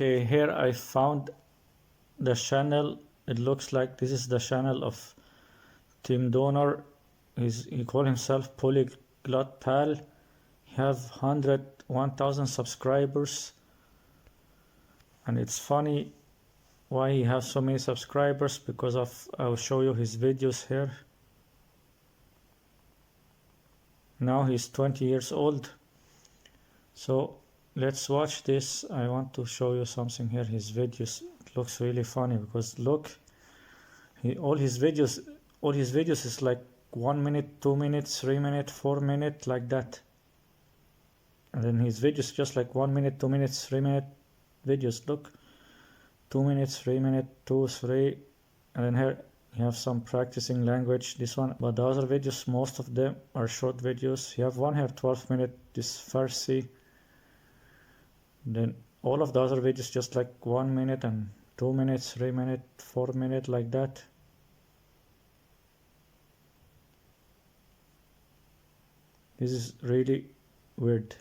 Okay, here I found the channel. It looks like this is the channel of Tim Donor. He call himself Polyglot Pal. He have 1,000 subscribers, and it's funny why he has so many subscribers, because of I'll show you his videos here. Now he's 20 years old. So let's watch this. I want to show you something here. His videos, it looks really funny because look, all his videos is like 1 minute, 2 minutes, 3 minutes, 4 minutes, like that. And then his videos just like 1 minute, 2 minutes, 3 minute videos. Look, 2 minutes, 3 minutes, 2, 3, and then here you have some practicing language. This one, but the other videos, most of them are short videos. You have one here, 12 minutes. This Farsi. Then all of the other videos just like 1 minute and 2 minutes, 3 minutes, 4 minutes, like that. This is really weird.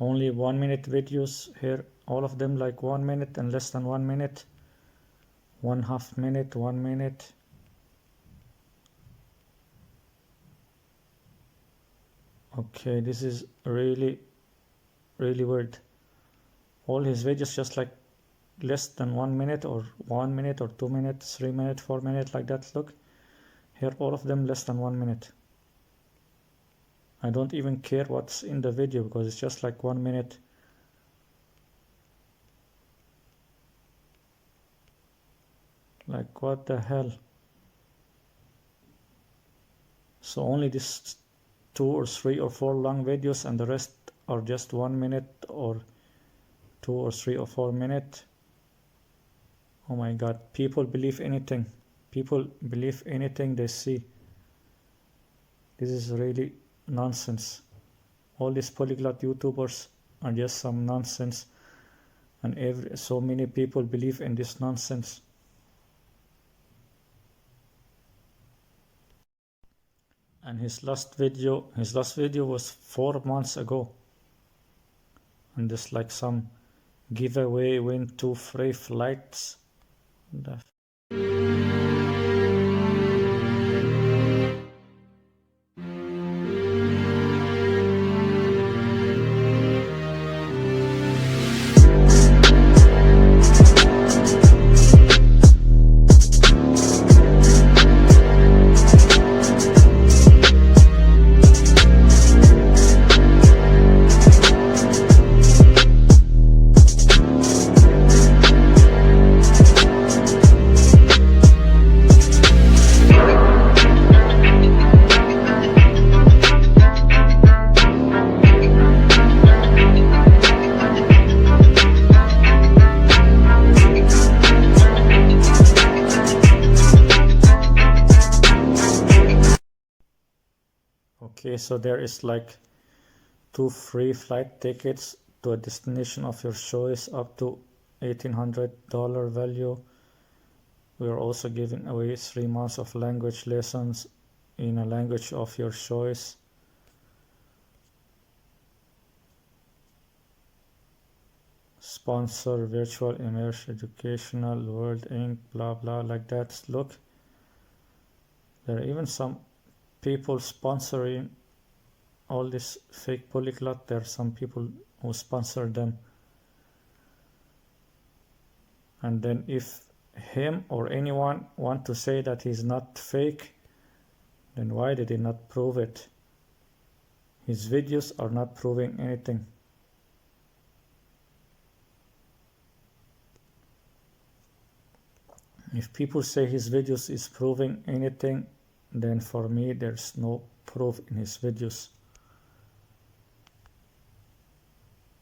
Only 1 minute videos here, all of them like 1 minute and less than 1 minute. 1/2 minute, 1 minute. Okay, this is really weird. All his videos just like less than 1 minute, or 1 minute, or 2 minutes, 3 minutes, 4 minutes, like that. Look here, all of them less than 1 minute. I don't even care what's in the video because it's just like 1 minute. Like, what the hell? So only this 2 or 3 or 4 long videos, and the rest are just 1 minute or 2 or 3 or 4 minutes. Oh my god, people believe anything. People believe anything they see. This is really nonsense. All these polyglot YouTubers are just some nonsense, and so many people believe in this nonsense. And his last video was 4 months ago, and this like some giveaway, win 2 free flights. Okay, so there is like 2 free flight tickets to a destination of your choice up to $1,800 value. We are also giving away 3 months of language lessons in a language of your choice. Sponsor virtual immersive educational world Inc. blah blah, like that. Look, there are even some people sponsoring all this fake polyglot. There are some people who sponsor them, and then if him or anyone want to say that he's not fake, then why did he not prove it? His videos are not proving anything. If people say his videos is proving anything, then for me there's no proof in his videos.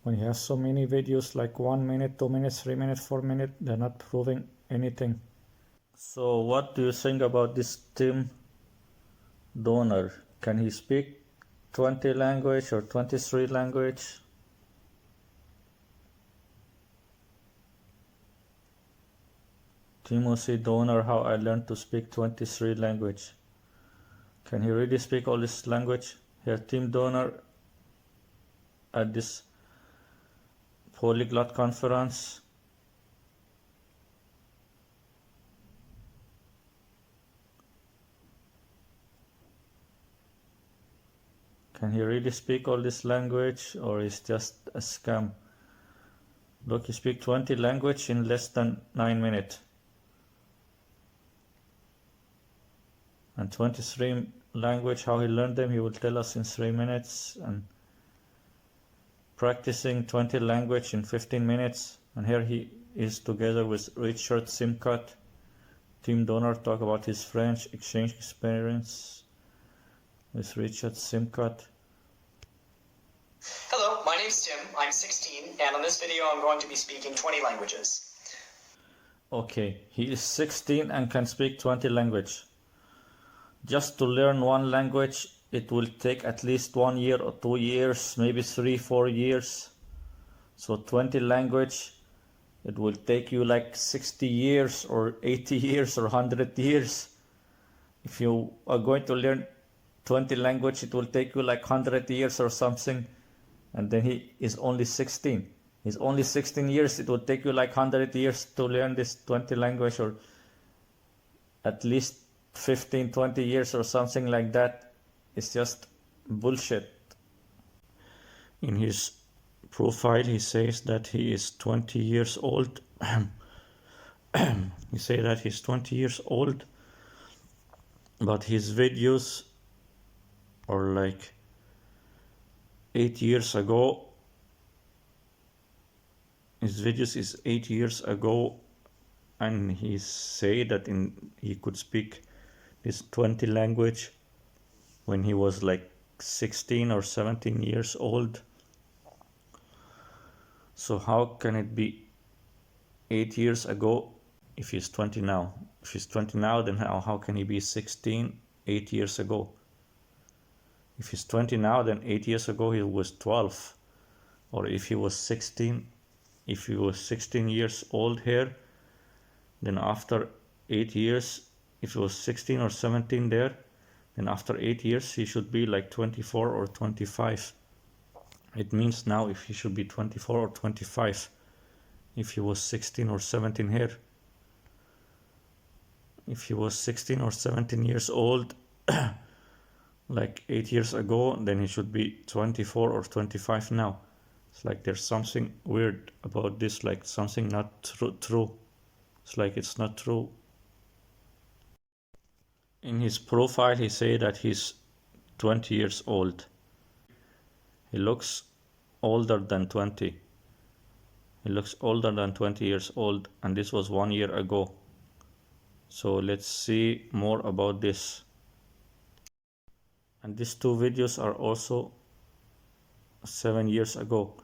When you have so many videos like 1 minute, 2 minutes, 3 minutes, 4 minutes, they're not proving anything. So what do you think about this Tim Donor? Can he speak 20 language or 23 language? Timothy Donor, how I learned to speak 23 language. Can he really speak all this language? Here, Tim Donor at this Polyglot conference. Can he really speak all this language, or is just a scam? Look, he speaks 20 language in less than 9 minutes. And 23 language, how he learned them, he will tell us in 3 minutes. And practicing 20 language in 15 minutes. And here he is together with Richard Simcott. Tim Donor talk about his French exchange experience with Richard Simcott. Hello, my name's Tim. I'm 16, and on this video I'm going to be speaking 20 languages. Okay, he is 16 and can speak 20 language. Just to learn one language, it will take at least 1 year or 2 years, maybe 3-4 years. So 20 language, it will take you like 60 years or 80 years or 100 years. If you are going to learn 20 language, it will take you like 100 years or something. And then he is only 16. He's only 16 years. It will take you like 100 years to learn this 20 language, or at least 15-20 years or something like that. It's just bullshit. In his profile, he says that he is 20 years old. He says that he's 20 years old, but his videos are like 8 years ago. His videos is 8 years ago, and he say that he could speak this 20 language when he was like 16 or 17 years old. So how can it be 8 years ago if he's 20 now? If he's 20 now, then how can he be 16 8 years ago? If he's 20 now, then 8 years ago he was 12. Or if he was 16 years old here, then after 8 years, if he was 16 or 17 there, then after 8 years he should be like 24 or 25. It means now if he should be 24 or 25, if he was 16 or 17 here. If he was 16 or 17 years old, like 8 years ago, then he should be 24 or 25 now. It's like there's something weird about this, like something not true. It's like it's not true. In his profile, he say that he's 20 years old. He looks older than 20. He looks older than 20 years old, and this was 1 year ago. So let's see more about this. And these two videos are also 7 years ago.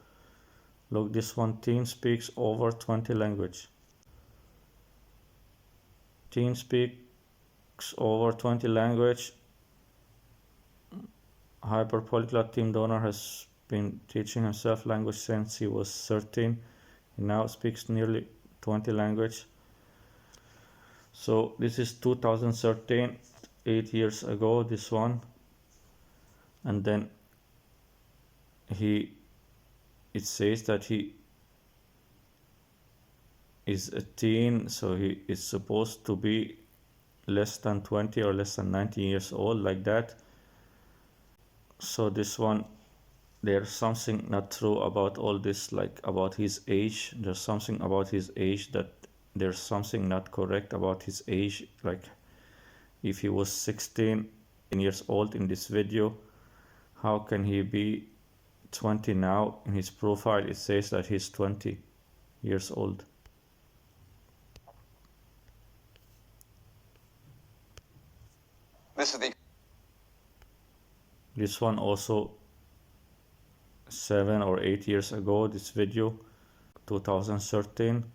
Look, this one, teen speaks over 20 language. Teen speaks over 20 language. Hyperpolyglot Tim Donor has been teaching himself language since he was 13. He now speaks nearly 20 language. So this is 2013, 8 years ago, this one. And then it says that he is a teen, so he is supposed to be less than 20 or less than 19 years old, like that. So this one, there's something not true about all this, like about his age. There's something about his age that there's something not correct about his age. Like if he was 16 years old in this video, how can he be 20 now? In his profile it says that he's 20 years old. This one also 7 or 8 years ago, this video, 2013.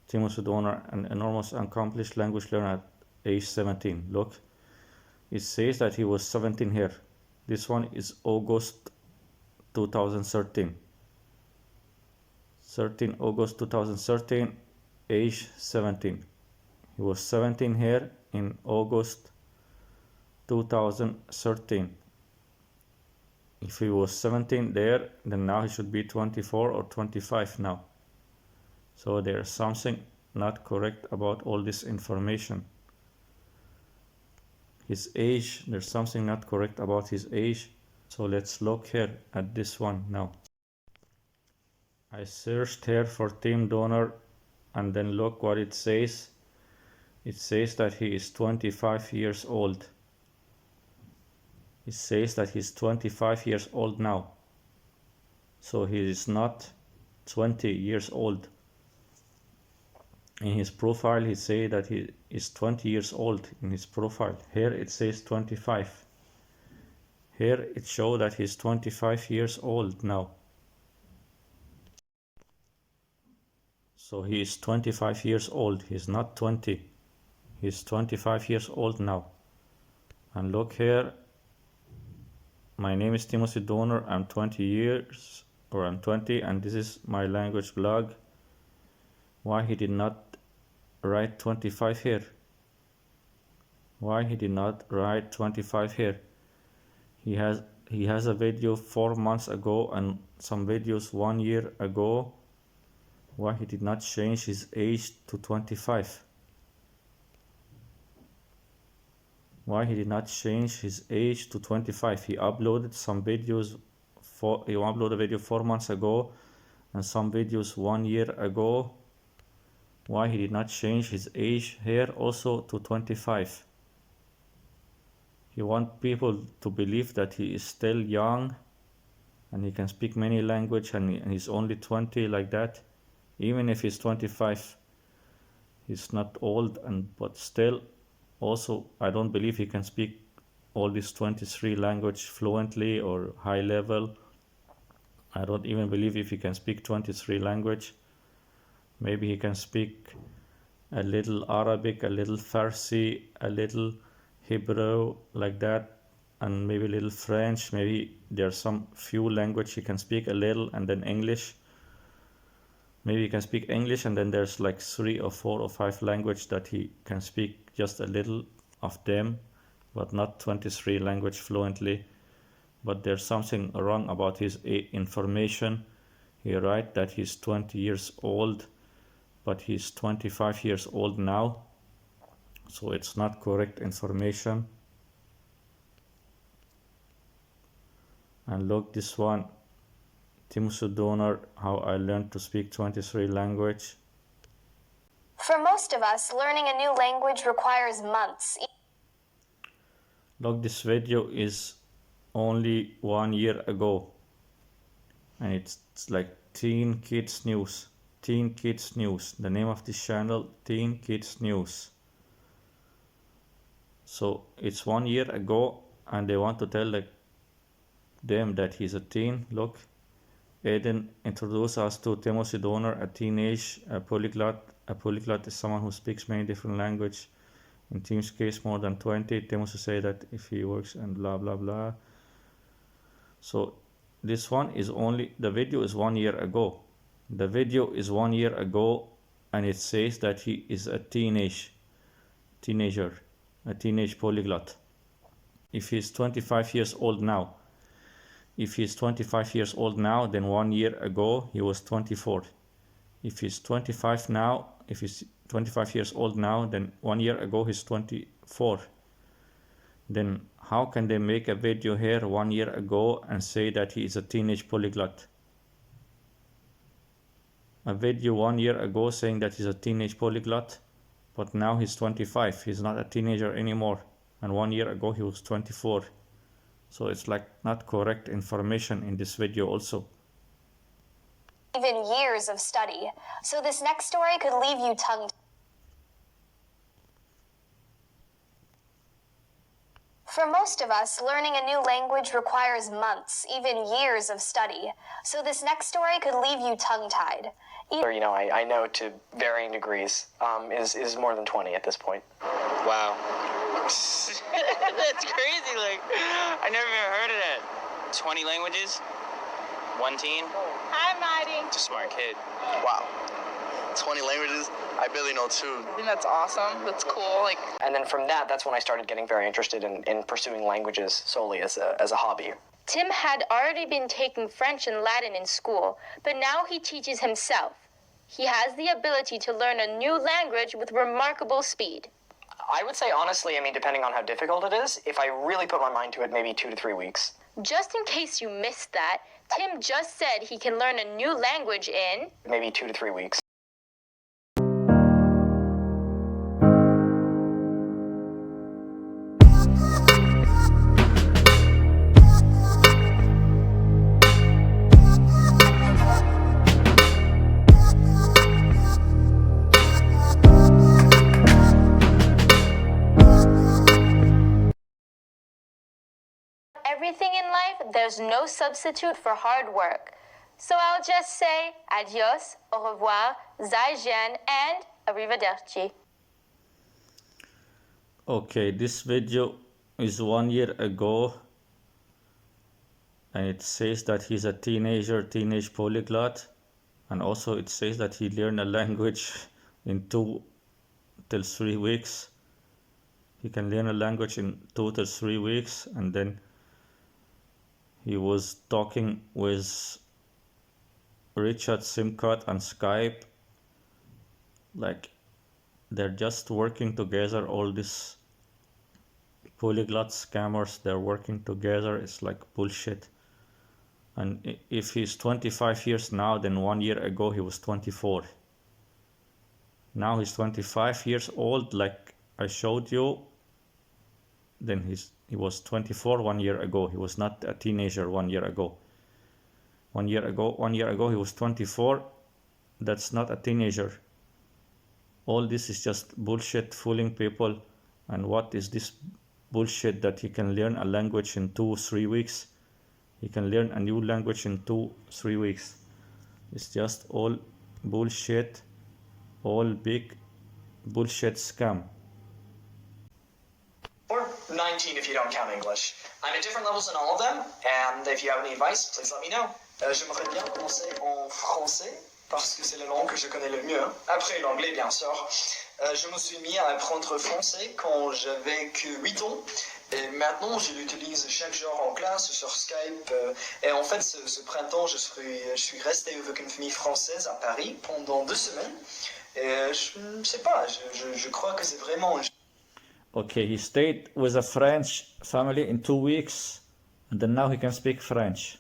Timothy Donor, an enormous accomplished language learner at age 17. Look, it says that he was 17 here. This one is August 2013. 13 August 2013. age 17. He was 17 here in August 2013. If he was 17 there, then now he should be 24 or 25 now. So there's something not correct about all this information. His age, there's something not correct about his age. So let's look here at this one now. I searched here for team donor and then look what it says. It says that he is 25 years old. It says that he's 25 years old now. So he is not 20 years old. In his profile, he says that he is 20 years old in his profile. Here it says 25. Here it shows that he's 25 years old now. So he is 25 years old. He's not 20. He's 25 years old now. And look here. My name is Timothy Donor. I'm 20 years, or I'm 20, and this is my language blog. Why he did not write 25 here? Why he did not write 25 here? He has a video 4 months ago and some videos 1 year ago. Why he did not change his age to 25? Why he did not change his age to 25? He uploaded some videos he uploaded a video 4 months ago and some videos 1 year ago. Why he did not change his age here also to 25? He wants people to believe that he is still young and he can speak many languages and he's only 20 like that. Even if he's 25, he's not old, but still also I don't believe he can speak all these 23 languages fluently or high level. I don't even believe if he can speak 23 languages. Maybe he can speak a little Arabic, a little Farsi, a little Hebrew like that, and maybe a little French. Maybe there's some few language he can speak a little, and then English. Maybe he can speak English and then there's like 3 or 4 or 5 languages that he can speak just a little of them, but not 23 language fluently. But there's something wrong about his information. He writes that he's 20 years old, but he's 25 years old now. So it's not correct information. And look this one. Timothy Donor, how I learned to speak 23 languages. For most of us, learning a new language requires months. Look, this video is only 1 year ago. And it's like Teen Kids News. Teen Kids News. The name of this channel, Teen Kids News. So it's 1 year ago and they want to tell them that he's a teen. Look. Aiden introduced us to Timothy Donor, a teenage polyglot. A polyglot is someone who speaks many different languages. In Tim's case, more than 20. Timothy said that if he works and blah blah blah. So this one is the video is 1 year ago. The video is 1 year ago and it says that he is a teenager, a teenage polyglot. If he's 25 years old now, if he's 25 years old now, then 1 year ago he was 24. If he's 25 now, if he's 25 years old now, then 1 year ago he's 24. Then how can they make a video here 1 year ago and say that he is a teenage polyglot? A video 1 year ago saying that he's a teenage polyglot, but now he's 25. He's not a teenager anymore. And 1 year ago he was 24. So it's like not correct information in this video also. Even years of study. So this next story could leave you tongue-tied. For most of us, learning a new language requires months, even years of study. So this next story could leave you tongue-tied. Or, I know to varying degrees is more than 20 at this point. Wow. That's crazy. I never even heard of that. 20 languages? One teen? Hi, Marty. It's a smart kid. Wow. 20 languages. I barely know 2. I think that's awesome. That's cool. Like, And then from that's when I started getting very interested in pursuing languages solely as a hobby. Tim had already been taking French and Latin in school, but now he teaches himself. He has the ability to learn a new language with remarkable speed. I would say honestly, I mean, depending on how difficult it is, if I really put my mind to it, maybe 2 to 3 weeks. Just in case you missed that, Tim just said he can learn a new language in Maybe 2 to 3 weeks. everything in life. There's no substitute for hard work. So I'll just say adios, au revoir, zaijian, and arrivederci. Okay, this video is 1 year ago, and it says that he's a teenage polyglot, and also it says that he learned a language in 2 till 3 weeks. He can learn a language in 2 to 3 weeks, and then he was talking with Richard SIM card and Skype. Like, they're just working together, all these polyglot scammers, they're working together. It's like bullshit. And if he's 25 years now, then 1 year ago he was 24. Now he's 25 years old, like I showed you. Then he was 24 1 year ago. He was not a teenager 1 year ago. 1 year ago he was 24. That's not a teenager. All this is just bullshit, fooling people. And what is this bullshit that he can learn a language in 2-3 weeks? He can learn a new language in 2-3 weeks. It's just all bullshit, all big bullshit scam. Or 19 if you don't count English. I'm at different levels in all of them, and if you have any advice, please let me know. J'aimerais bien commencer en français, parce que c'est la langue que je connais le mieux. Après l'anglais, bien sûr. Je me suis mis à apprendre français quand j'avais que 8 ans. Et maintenant, je l'utilise chaque jour en classe, sur Skype. Et en fait, ce printemps, je suis resté avec une famille française à Paris pendant 2 semaines. Et je ne sais pas, je crois que c'est vraiment... Okay, he stayed with a French family in 2 weeks, and then now he can speak French.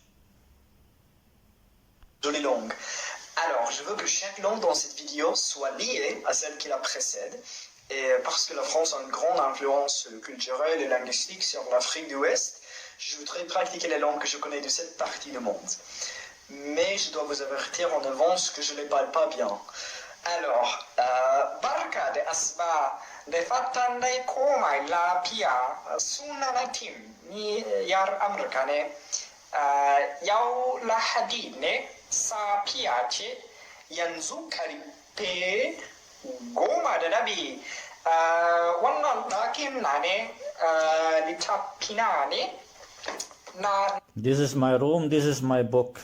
Jolie langue. Alors, je veux que chaque langue dans cette vidéo soit liée à celle qui la précède. Et parce que la France a une grande influence culturelle et linguistique sur l'Afrique de l'Ouest, je voudrais pratiquer les langues que je connais de cette partie du monde. Mais je dois vous avertir en avance que je ne les parle pas bien. Alors, Barka de Asba de Fatande Komai La Pia Sunanatim ni Yar Amerikane Yau La Hadine Sa Piace Yanzu Karipe Goma de Nabi Wannan Dakim Nane Litapinane Na. This is my room, this is my book.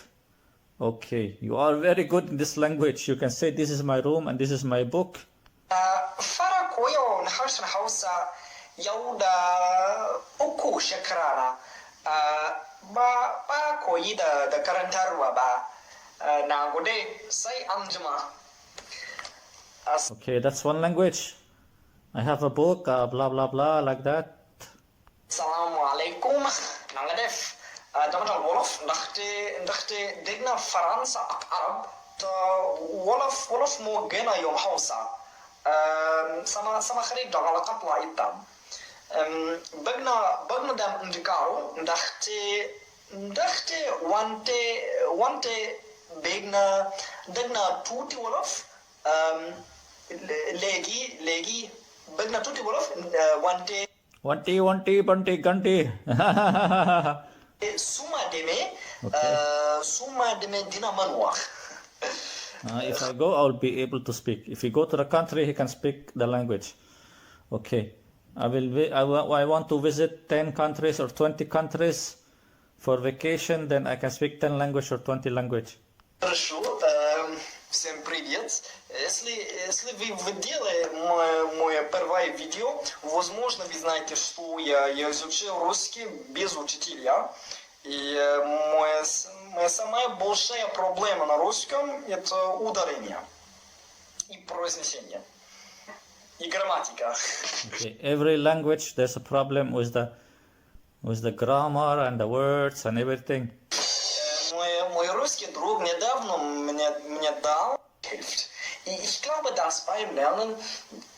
Okay, you are very good in this language. You can say this is my room and this is my book. Fara koyo na harshen Hausa yau da uku shekara ba koyi da karantarwa ba. Na gode sai anjima. Okay, that's one language. I have a book, blah blah blah, like that. Assalamu alaikum. Nangadef. دمنا الولف نختي دقنا فرنسا عرب ولف مو جينا يوم حوسا سما خريب دغلا قطلا إيطام بقنا دام اندكارو نختي وانتي بقنا دقنا توتي ولف لegi بقنا توتي ولف وانتي Banti, ganti. Suma deme dina manwa. If I go, I'll be able to speak. If he go to the country, he can speak the language. Okay, I want to visit 10 countries or 20 countries for vacation. Then I can speak 10 language or 20 language. Хорошо. Всем привет. Если Если вы видели мое первое видео, возможно, вы знаете, что я изучил русский без учителя. И моя самая большая проблема на русском – это ударение и произношение, и грамматика. Okay. Every language there's a problem with the grammar and the words and everything. Мой русский друг недавно мне дал hilft. Ich glaube, dass beim Lernen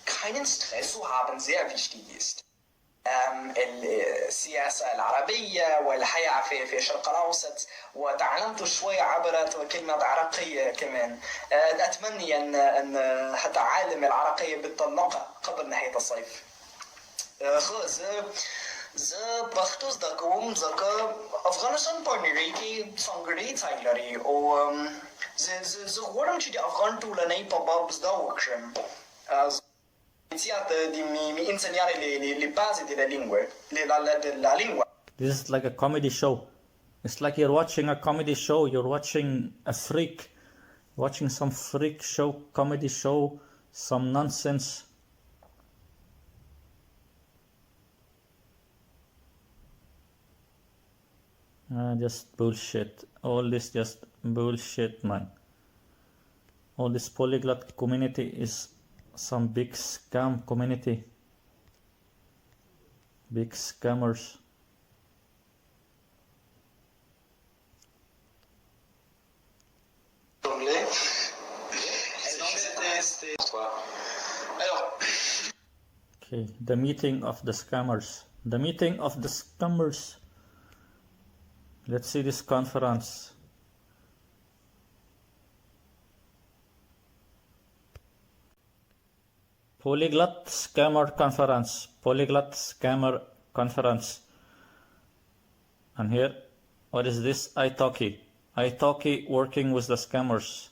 keinen Stress zu haben sehr wichtig ist. السياسة العربية والحياة في الشرق الأوسط وتعلمت شوية عبر كلمة عرقية كمان. أتمنى أن أتعلم العرقية بالطلاقة قبل نهاية الصيف. زه پښتو زده کوم ځکه افغانستان په نړۍ کې ځانګړی ځای لري او زه غواړم چې د افغان ټولنې په باب زده وکړم. Mi insegnare le basi della lingua. This is like a comedy show. It's like you're watching a comedy show. You're watching a freak, watching some freak show, comedy show, some nonsense. Just bullshit. All this just bullshit, man. All this polyglot community is some big scam community. Big scammers. Okay, the meeting of the scammers. The meeting of the scammers. Let's see this conference. Polyglot Scammer Conference. Polyglot Scammer Conference. And here, what is this? italki. italki working with the scammers.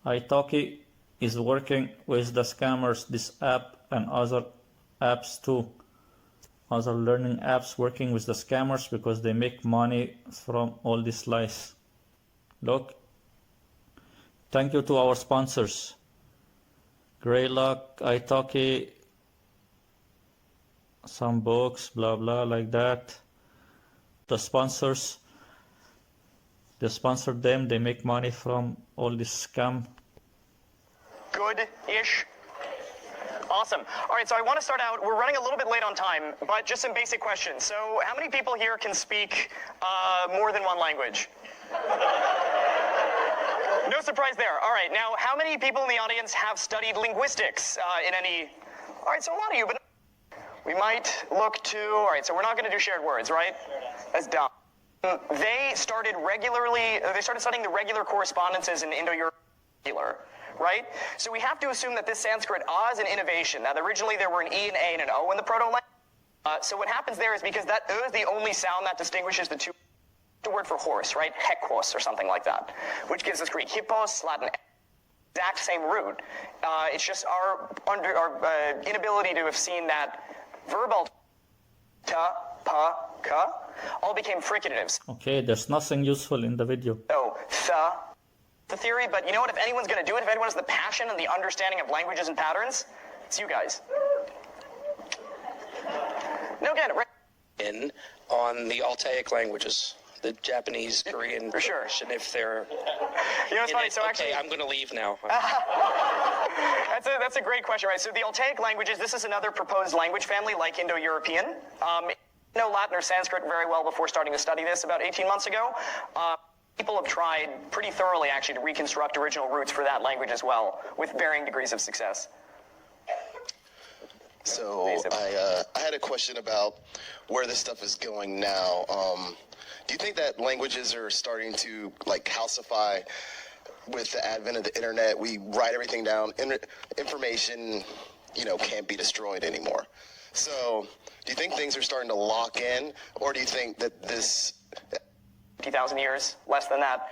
italki is working with the scammers. This app and other apps too. Other learning apps working with the scammers because they make money from all these lies. Look. Thank you to our sponsors. Greylock, italki, some books, blah blah like that. The sponsors, they sponsored them, they make money from all this scam. Good-ish. Awesome. All right, so I want to start out, we're running a little bit late on time, but just some basic questions. So how many people here can speak more than one language? No surprise there. All right, now how many people in the audience have studied linguistics in any... All right, so a lot of you, but we might look to... All right, so we're not going to do shared words, right? That's dumb. They started studying the regular correspondences in Indo-European, right? So we have to assume that this Sanskrit A is an innovation. Now, originally there were an E, an A, and an O in the proto-language. So what happens there is because that O is the only sound that distinguishes the two... The word for horse, right? Hekos or something like that, which gives us Greek hippos, Latin, exact same root. It's just our inability to have seen that verbal ta, pa, ka all became fricatives. Okay, there's nothing useful in the video. So, the theory, but you know what? If anyone's going to do it, if anyone has the passion and the understanding of languages and patterns, it's you guys. No, again, in on the Altaic languages. The Japanese, Korean, for sure. And if they're... You know, it's funny, so okay, actually... I'm going to leave now. That's a great question, right? So the Altaic languages, this is another proposed language family like Indo-European. Know Latin or Sanskrit very well before starting to study this about 18 months ago. People have tried pretty thoroughly, actually, to reconstruct original roots for that language as well, with varying degrees of success. So I had a question about where this stuff is going now. Do you think that languages are starting to like calcify with the advent of the internet? We write everything down. Information, can't be destroyed anymore. So do you think things are starting to lock in, or do you think that this... 50,000 years, less than that.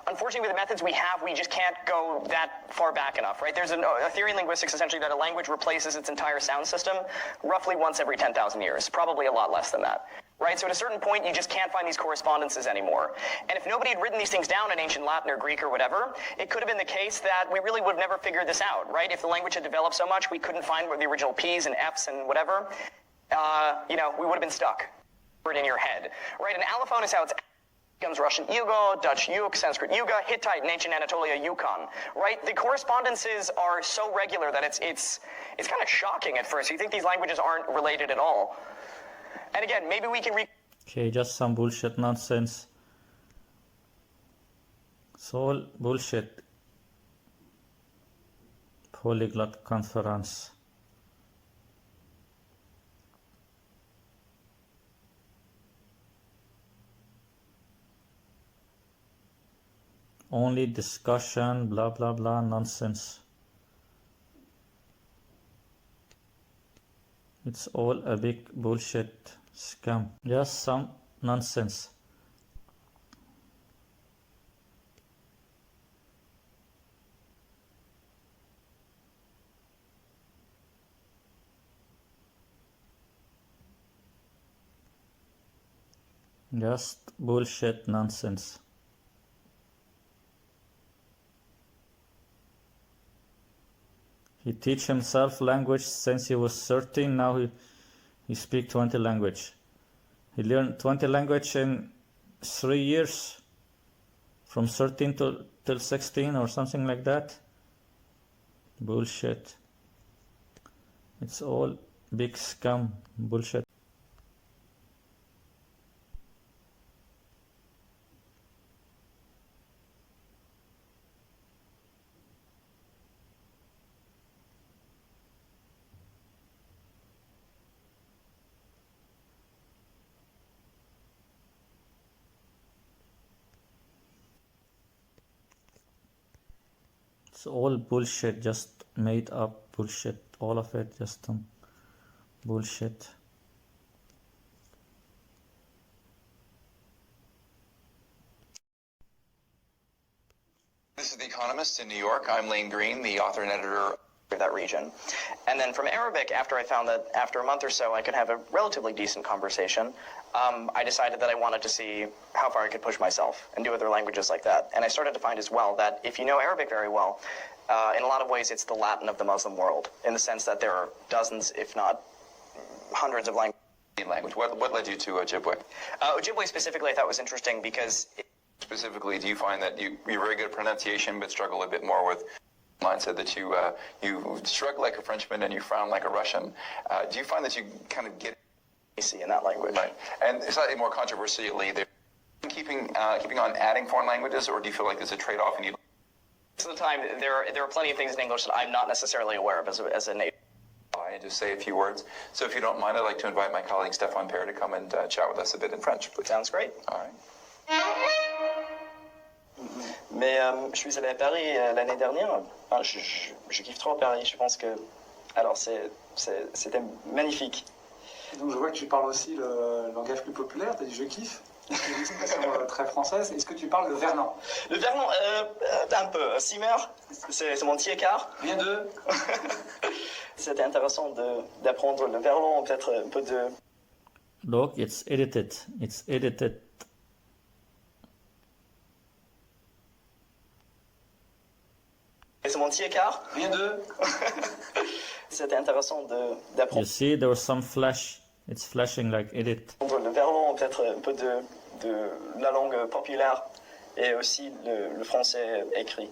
Unfortunately, with the methods we have, we just can't go that far back enough, right? There's a theory in linguistics, essentially, that a language replaces its entire sound system roughly once every 10,000 years, probably a lot less than that. right? So at a certain point, you just can't find these correspondences anymore. And if nobody had written these things down in ancient Latin or Greek or whatever, it could have been the case that we really would have never figured this out, right? If the language had developed so much, we couldn't find the original P's and F's and whatever, we would have been stuck in your head, right? And allophone is how it's becomes Russian Yugo, Dutch Yuk, Sanskrit Yuga, Hittite, and ancient Anatolia Yukon, right? The correspondences are so regular that it's kind of shocking at first. You think these languages aren't related at all. And again, maybe we can Okay, just some bullshit nonsense. It's all bullshit. Polyglot conference. Only discussion, blah blah blah, nonsense. It's all a big bullshit scam. Just some nonsense. Just bullshit nonsense. He teach himself language since he was 13. Now he speak 20 language. He learned 20 language in 3 years, from 13 till 16 or something like that. Bullshit. It's all big scam bullshit. It's all bullshit, just made up bullshit. All of it, just bullshit. This is The Economist in New York. I'm Lane Green, the author and editor of that region. And then from Arabic, after I found that after a month or so I could have a relatively decent conversation, I decided that I wanted to see how far I could push myself and do other languages like that. And I started to find as well that if you know Arabic very well, in a lot of ways it's the Latin of the Muslim world, in the sense that there are dozens, if not hundreds of languages. What led you to Ojibwe? Ojibwe specifically I thought was interesting because... Specifically, do you find that you're very good at pronunciation but struggle a bit more with mindset, that you shrug like a Frenchman and you frown like a Russian? Do you find that you kind of get in that language? Right. And slightly more controversially, they're keeping on adding foreign languages, or do you feel like there's a trade-off and you... Most of the time, there are plenty of things in English that I'm not necessarily aware of as a native. And just say a few words. So if you don't mind, I'd like to invite my colleague Stéphane Perre to come and chat with us a bit in French, please. Sounds great. All right. Mais je suis allé à Paris l'année dernière. Enfin, je kiffe trop Paris. Je pense que... Alors, c'était magnifique. Donc, je vois que tu parles aussi le langage plus populaire. Tu as dit « je kiffe ». C'est une expression très française. Est-ce que tu parles le verlan? Le verlan, un peu. Simmer, c'est mon petit écart. Bien deux. C'était intéressant d'apprendre le verlan, peut-être un peu de... Look, it's edited. It's edited. C'est mon petit écart. Rien deux. C'était intéressant d'apprendre. You see, there was some flash. It's flashing like edit. Le verlan, peut-être un peu de la langue populaire et aussi le français écrit.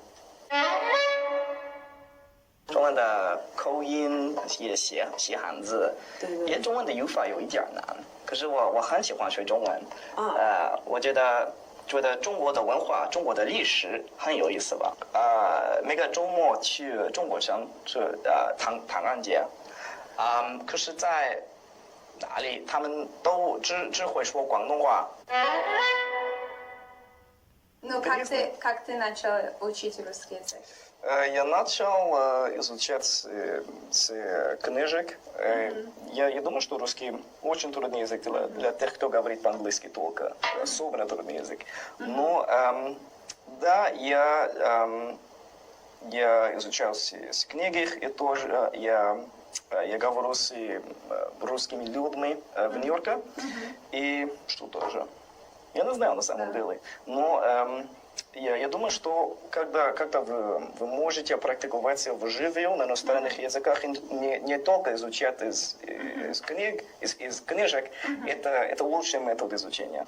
中文的口音也写汉字，因为中文的语法有一点难。可是我很喜欢学中文。我觉得中国的文化、中国的历史很有意思吧。每个周末去中国城唐人街。可是在哪里他们都只会说广东话。Ну, как ты начал учить русский язык? Я начал изучать с книжек. Я думаю, что русский очень трудный язык для тех, кто говорит по-английски только. Особенно трудный язык. Но, да, я изучал с книг, и тоже я Я говорю с русскими людьми в Нью-Йорке, и что тоже. Я не знаю на самом деле, но я думаю, что когда вы можете практиковаться вживую на иностранных языках, не только изучать из книжек, это лучший метод изучения.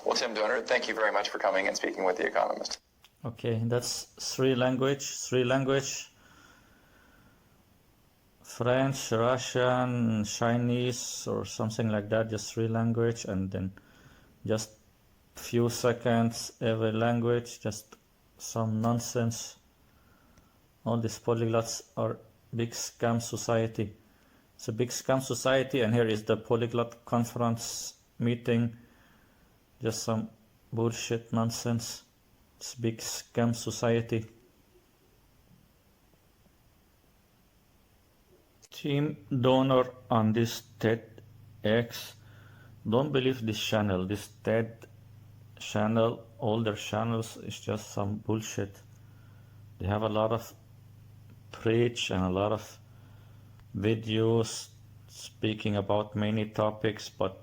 Well, Tim Donner, thank you very much for coming and speaking with The Economist. Okay, that's three language. French, Russian, Chinese, or something like that, just three language, and then just few seconds every language, just some nonsense. All these polyglots are big scam society. It's a big scam society, and here is the polyglot conference meeting. Just some bullshit nonsense. It's big scam society. Team donor on this TEDx. Don't believe this channel. This TED channel, all their channels is just some bullshit. They have a lot of preach and a lot of videos speaking about many topics, but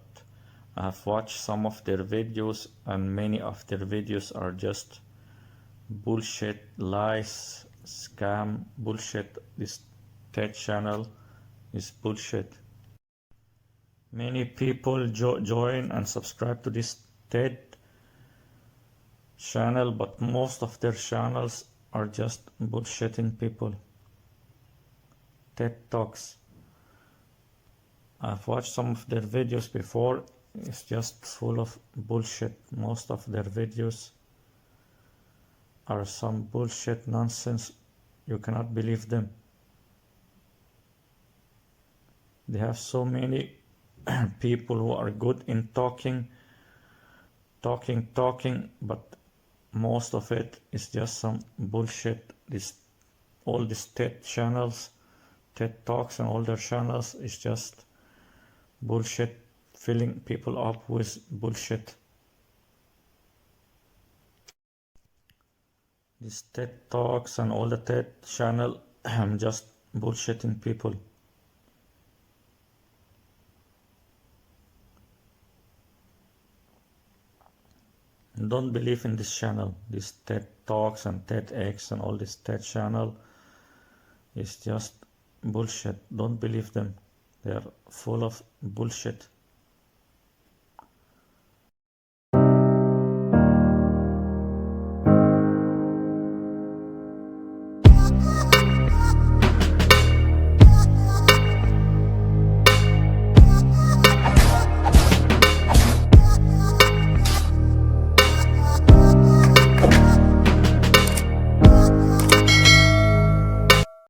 I have watched some of their videos, and many of their videos are just bullshit, lies, scam, bullshit. This TED channel is bullshit. Many people join and subscribe to this TED channel, but most of their channels are just bullshitting people. TED Talks. I've watched some of their videos before. It's just full of bullshit. Most of their videos are some bullshit nonsense. You cannot believe them. They have so many people who are good in talking, but most of it is just some bullshit. All these TED channels, TED Talks and all their channels is just bullshit, filling people up with bullshit. These TED Talks and all the TED channel, I'm just bullshitting people. Don't believe in this channel. This TED Talks and TEDx and all this TED channel is just bullshit. Don't believe them. They are full of bullshit.